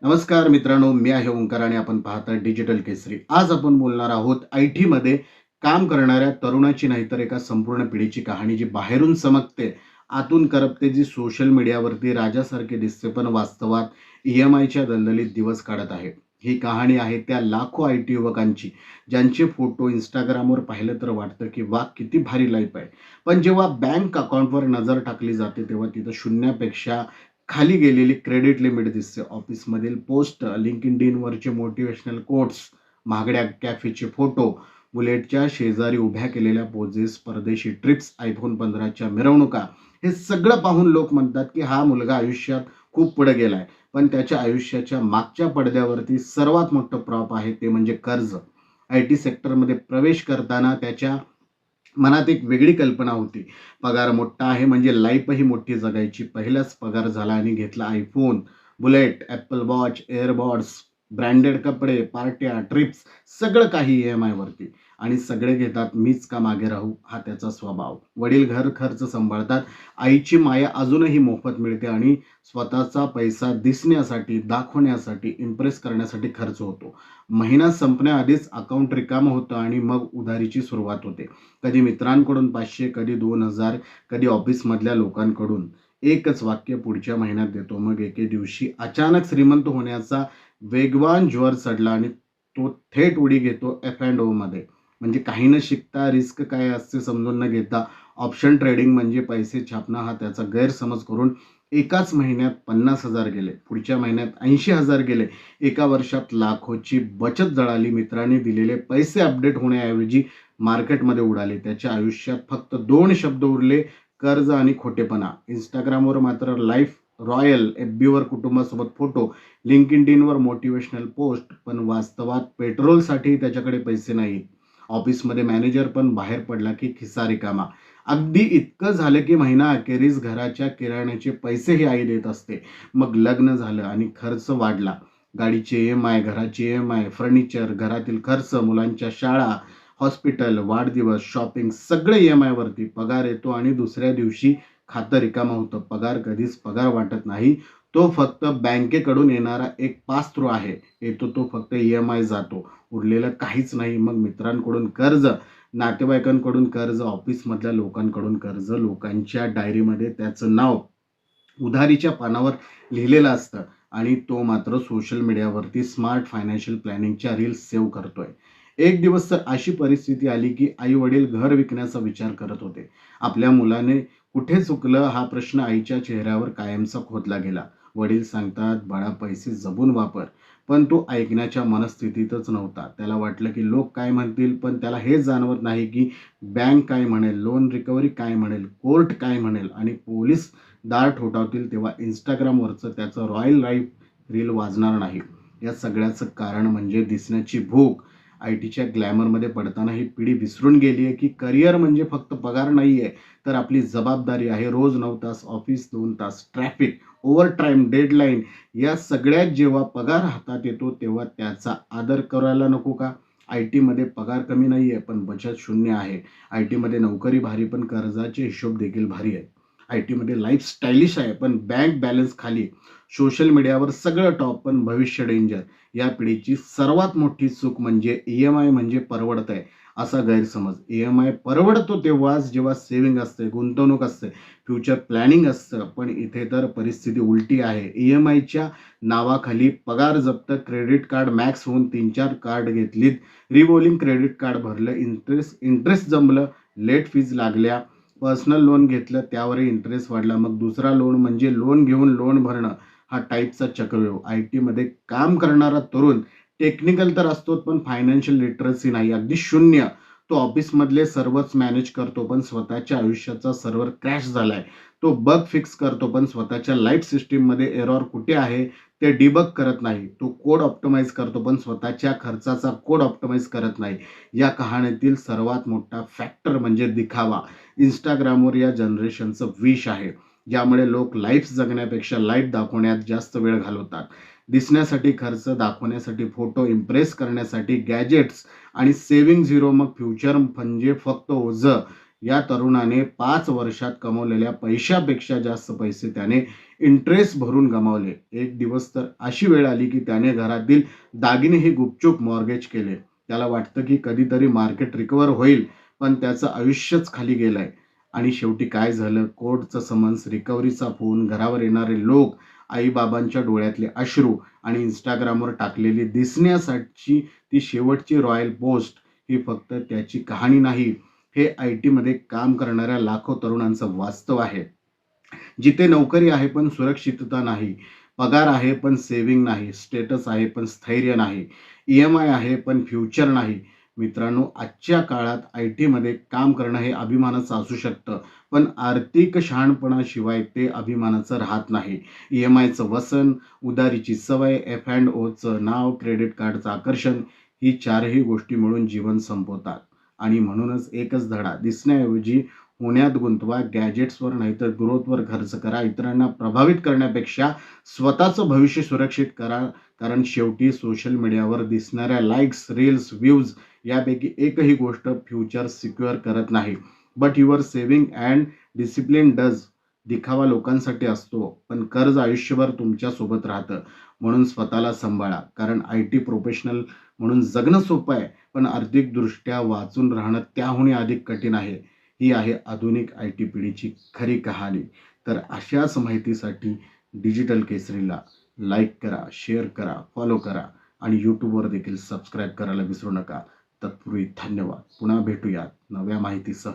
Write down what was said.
नमस्कार मित्रांनो, मी आहे ओंकार आणि आपण पाहता डिजिटल केसरी. आज आपण बोलणार आहोत आय-टीमध्ये काम करणाऱ्या तरुणाची नाही तर एका संपूर्ण पिढीची कहाणी जी बाहेरून चमकते, आतून करपते, जी सोशल मीडियावरती राजासारखी दिसते, पण वास्तवात ई-एम-आयच्या दलदलीत दिवस काढत आहे. ही कहाणी आहे त्या लाखो आय-टी युवकांची, ज्यांचे फोटो Instagramवर पाहिलं तर वाटतं की वाह! किती भारी लाईफ आहे. पण जेव्हा बँक अकाउंटवर नजर टाकली जाते, तेव्हा तिथं शून्यापेक्षा खाली गेलेली क्रेडिट लिमिट दिसते. ऑफिसमधील पोस्ट, LinkedInवरचे मोटिव्हेशनल कोट्स, महागड्या कॅफेचे फोटो, बुलेटच्या शेजारी उभ्या केलेल्या पोजेस, परदेशी ट्रिप्स, iPhone 15च्या मिरवणुका, हे सगळं पाहून लोक म्हणतात, की हा मुलगा आयुष्यात खूप पुढे गेलाय. पण त्याच्या आयुष्याच्या मागच्या पडद्यावरती सर्वात मोठं प्रॉप आहे, ते म्हणजे कर्ज. आय-टी सेक्टरमध्ये प्रवेश करताना त्याच्या मनात एक वेगळी कल्पना होती. पगार मोठा आहे म्हणजे लाईफही मोठी जगायची. पहिलाच पगार झाला आणि घेतला iPhone, bullet, Apple watch, earbuds, branded कपडे, पार्ट्या, ट्रिप्स, सगळं काही ई-एम-आयवरती. आणि सगळे घेतात, मीच का मागे राहू, हा त्याचा स्वभाव. वडील घर खर्च सांभाळतात. आईची माया अजूनही मोफत मिळते आणि स्वतःचा पैसा दिसण्यासाठी, दाखवण्यासाठी, इम्प्रेस करण्यासाठी खर्च होतो. महिना संपण्याआधीच अकाउंट रिकामं होतं आणि मग उधारीची सुरुवात होते. कधी मित्रांकडून 500, कधी 2,000, कधी ऑफिसमधल्या लोकांकडून. एकच वाक्य, पुढच्या महिन्यात देतो. मग एके दिवशी अचानक श्रीमंत होण्याचा वेगवान ज्वर चढला आणि तो थेट उडी घेतो F&Oमध्ये. म्हणजे काही न शिकता, रिस्क काय असते समजून न घेता, ऑप्शन ट्रेडिंग म्हणजे पैसे छापणं हा त्याचा गैरसमज करून एकाच महिन्यात 50,000 गेले. पुढच्या महिन्यात 80,000 गेले. एका वर्षात लाखोची बचत जळाली. मित्रांनी दिलेले पैसे अपडेट होण्याऐवजी मार्केटमध्ये उडाले. त्याच्या आयुष्यात फक्त 2 शब्द उरले, कर्ज आणि खोटेपणा. Instagramवर मात्र लाईफ रॉयल, FBवर कुटुंबासोबत फोटो, LinkedInवर मोटिव्हेशनल पोस्ट, पण वास्तवात पेट्रोलसाठी त्याच्याकडे पैसे नाहीत. ऑफिसमध्ये मॅनेजर पण बाहेर पडला की खिसा रिकामा. अगदी इतकं झालं की महिना अखेरीस घराच्या किराण्याचे पैसेही आई देत असते. मग लग्न झालं आणि खर्च वाढला. गाडीचे ई-एम-आय, घराचे ई-एम-आय, फर्निचर, घरातील खर्च, मुलांच्या शाळा, हॉस्पिटल, वाढदिवस, शॉपिंग, सगळे ई-एम-आयवरती. पगार येतो आणि दुसऱ्या दिवशी खातं रिकामं होतं. पगार कधीच पगार वाटत नाही. तो फक्त बँकेकडून येणारा एक पास थ्रू आहे. येतो तो फक्त ई-एम-आय, जातो उरलेलं काहीच नाही. मग मित्रांकडून कर्ज, नातेवाईकांकडून कर्ज, ऑफिसमधल्या लोकांकडून कर्ज. लोकांच्या डायरीमध्ये त्याचं नाव उधारीच्या पानावर लिहिलेलं असतं आणि तो मात्र सोशल मीडियावरती स्मार्ट फायनान्शियल प्लॅनिंगच्या रील्स सेव्ह करतोय. एक दिवस तर अशी परिस्थिती आली की आई-वडील घर विकण्याचा विचार करत होते. आपल्या मुलाने कुठे चुकलं हा प्रश्न आईच्या चेहऱ्यावर कायमचा खोदला गेला. वडील सांगतात, "बाळा, पैसे जपून वापर." पण तो ऐकण्याच्या मनस्थितीतच नव्हता. त्याला वाटलं की लोक काय म्हणतील, पण त्याला हे जाणवत नाही की बँक काय म्हणेल, लोन रिकव्हरी काय म्हणेल, कोर्ट काय म्हणेल आणि पोलीस दार ठोठावतील तेव्हा Instagramवरचं त्याचं रॉयल लाईफ रील वाजणार नाही. या सगळ्याचं कारण म्हणजे दिसण्याची भूक. आय-टीच्या ग्लॅमरमध्ये पडताना ही पिढी विसरून गेली आहे की करिअर म्हणजे फक्त पगार नाही आहे, तर आपली जबाबदारी आहे. रोज 9 तास ऑफिस, 2 तास ट्रॅफिक, ओव्हरटाईम, डेडलाईन, या सगळ्यात जेव्हा पगार हातात येतो तेव्हा त्याचा आदर करायला नको का? आय-टीमध्ये पगार कमी नाही आहे, पण बचत शून्य आहे. आय-टीमध्ये नोकरी भारी, पण कर्जाचे हिशोब देखील भारी आहेत. आय-टीमध्ये लाईफ स्टायलिश आहे, पण बँक बॅलन्स खाली. सोशल मीडियावर सगळं टॉप, पण भविष्य डेंजर. या पिढीची सर्वात मोठी चूक म्हणजे ई-एम-आय म्हणजे परवडतंय असा गैरसमज. ई-एम-आय परवडतो तेव्हाच जेव्हा सेव्हिंग असते, गुंतवणूक असते, फ्युचर प्लॅनिंग असतं. पण इथे तर परिस्थिती उलटी आहे. ई-एम-आयच्या नावाखाली पगार जप्त, क्रेडिट कार्ड मॅक्स होऊन 3-4 कार्ड घेतलीत, रिव्हॉल्विंग क्रेडिट कार्ड भरलं, इंटरेस्ट इंटरेस्ट जमलं, लेट फीज लागल्या, पर्सनल लोन घेतलं, त्यावरही इंटरेस्ट वाढला. मग दुसरा लोन म्हणजे लोन घेऊन लोन भरणं, हा टाईपचा चक्रव्यूह. आय-टीमध्ये काम करणारा तरुण टेक्निकल तर असतोच, पण फायनान्शियल लिटरसी नाही, अगदी शून्य. तो ऑफिसमधले सर्वच मॅनेज करतो, पण स्वतःच्या आयुष्याचा सर्व्हर क्रॅश झालाय. तो बग फिक्स करतो, पण स्वतःच्या लाईफ सिस्टीममध्ये एरर कुठे आहे ते डिबग करत नाही. तो कोड ऑप्टिमाइज करतो, पण स्वतःच्या खर्चाचा कोड ऑप्टिमाइज करत नाही. या कहाणीतील सर्वात मोठा फॅक्टर म्हणजे दिखावा. Instagramवर या जनरेशनचं विष आहे, ज्यामुळे लोक लाईफ जगण्यापेक्षा लाईफ दाखवण्यात जास्त वेळ घालवतात. दिसण्यासाठी खर्च, दाखवण्यासाठी फोटो, इम्प्रेस करण्यासाठी गॅजेट्स आणि सेव्हिंग झिरो. मग फ्युचर म्हणजे फक्त ओझं. या तरुणाने 5 वर्षात कमवलेल्या पैशापेक्षा जास्त पैसे त्याने इंटरेस्ट भरून गमावले. एक दिवस तर अशी वेळ आली की त्याने घरातील दागिनेही गुपचूप मॉर्गेज केले. त्याला वाटतं की कधीतरी मार्केट रिकव्हर होईल, पण त्याचं आयुष्यच खाली गेलंय. आणि शेवटी काय झालं? कोर्टचं समन्स, रिकव्हरीचा फोन, घरावर येणारे लोक, आई-बाबांच्या डोळ्यातले अश्रू आणि Instagramवर टाकलेली दिसण्यासाठी ती शेवटची रॉयल पोस्ट ही फक्त त्याची कहाणी नाही. हे आय-टीमध्ये काम करणाऱ्या लाखो तरुणांचं वास्तव आहे. जिथे नोकरी आहे पण सुरक्षितता नाही, पगार आहे पण सेव्हिंग नाही, स्टेटस आहे पण स्थैर्य नाही, ई-एम-आय आहे पण फ्युचर नाही. मित्रांनो, आजच्या काळात आय-टीमध्ये काम करणं हे अभिमानाचं असू शकतं, पण आर्थिक शहाणपणाशिवाय ते अभिमानाचं राहत नाही. ई-एम-आयचं वसन, उधारीची सवय, एफ अँड ओचं नाव, क्रेडिट कार्डचं आकर्षण, ही चारही गोष्टी मिळून जीवन संपवतात. आणि म्हणूनच एकच धडा, दिसण्याऐवजी होण्यात गुंतवा, गॅजेट्सवर नाहीतर ग्रोथवर खर्च करा. इतरांना प्रभावित करण्यापेक्षा स्वतःचं भविष्य सुरक्षित करा. कारण शेवटी सोशल मीडियावर दिसणाऱ्या लाईक्स, रील्स, व्ह्यूज यापैकी एकही गोष्ट फ्युचर सिक्युअर करत नाही. But your saving and discipline does. दिखावा लोकांसाठी असतो, पण कर्ज आयुष्यभर तुमच्यासोबत राहतं. म्हणून स्वतःला सांभाळा. कारण आय-टी प्रोफेशनल म्हणून जगणं सोपं आहे, पण आर्थिकदृष्ट्या वाचून राहणं त्याहूनही अधिक कठीण आहे. ही आहे आधुनिक आय-टी पिढीची खरी कहाणी. तर अशाच माहितीसाठी डिजिटल केसरीला लाईक करा, शेअर करा, फॉलो करा आणि यूट्यूबवर देखील सबस्क्राईब करायला विसरू नका. तत्पूर्वी धन्यवाद. पुन्हा भेटूयात नव्या माहितीसह.